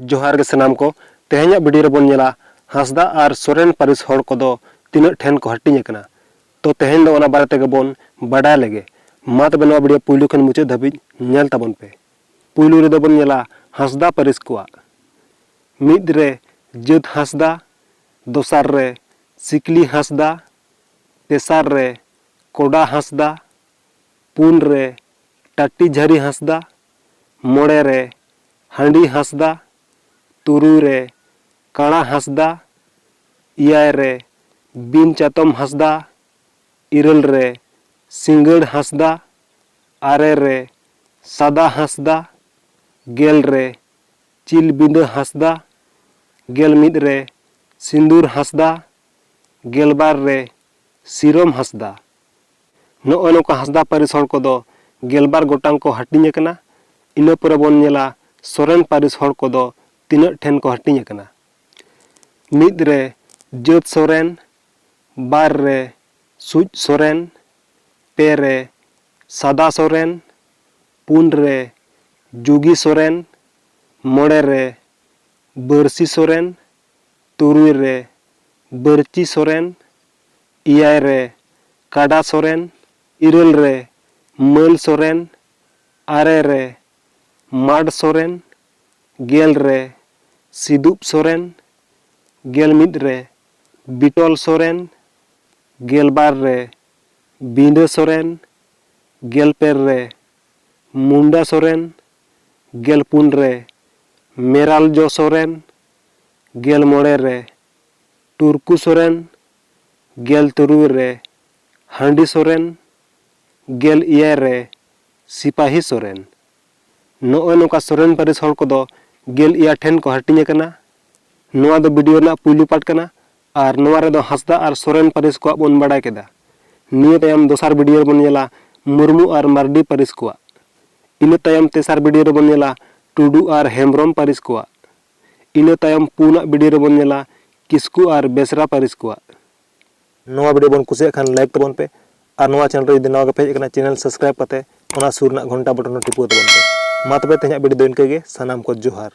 जोहार गे सनाम को तेहेन्या वीडियो रे बोन नेला हांसदा और सोरेन पारिस हॉड़ कोदो तीना ठेन को हटिंग अकना। तो तेहेन दो ओना बारे तेगे बोन बाडाय लेगे। मा तबे नोआ वीडियो पुइलु खन मुचाद धाबिज नेल ताबोन पे। पुइलु रे दो बोन नेला हांसदा पारिस कोआ। मिद रे जत हांसदा, दोसार रे सिकली हांसदा, तेसार रे कोडा हांसदा, पुन रे टाटी झारी हांसदा, मोड़े रे हांडी हांसदा, तुरुई रे काड़ा हांसदा, इयाय रे बिन चातम हांसदा, इरल रे सिंगड़ हांसदा, आरे रे सादा हांसदा, गेल रे चिल बिंद हांसदा, गेल मिद रे सिंदूर हांसदा, गेलबार रे सिरम हांसदा। नोय नोका हांसदा पारिस हॉड़ कोदो गेलबार गोटांग को हटिंग अकना। इना परे बोन नेला सोरेन पारिस हॉड़ कोदो तीना ठेन को हटिंग अकना। मिद रे जत सोरेन, बार रे सुज सोरेन, पे रे सादा सोरेन, पुन रे जुगी सोरेन, मोड़े रे बरसी सोरेन, तुरुई रे बरची सोरेन, इयाय रे काडा सोरेन, इरल रे मल सोरेन, आरे रे माड सोरेन, गेल रे सिदुप सोरेन, गेल मिद रे बिटल सोरेन, गेलबार रे बिंडा सोरेन, गेलपेर रे मुंडा सोरेन, गेलपुन रे मेराल जो सोरेन, गेल मोड़े रे टुरकू सोरेन, गेल तुरुई रे हांडी सोरेन, गेल इयाय रे सिपाही सोरेन। नोय नोका सोरेन पारिस हॉड़ कोदो गेल इया ठेन को हटिंग अकना। नोआ दो वीडियो ना पुइलु पार्ट कना और नोआ रे दो हांसदा और सोरेन पारिस को बोन बाडाय केदा। निया तायम दोसार वीडियो रे बोन नेला मुर्मू और मार्डी पारिस को। इना तायम तेसार वीडियो रे बोन नेला टुडू और हेम्ब्रम पारिस को। इना तायम पुना वीडियो रे बोन नेला किस्कू और बेसरा पारिस को। नोआ वीडियो बोन कुसिया खान लाइक तबन पे और नोआ चैनल रे नवा पे हेज चैनल सब्सक्राइब करते ओना सुर ना घंटा बटन टिपो तबन पे। मा तबे तेहेन्या वीडियो दो इनके गे सनाम को जोहार।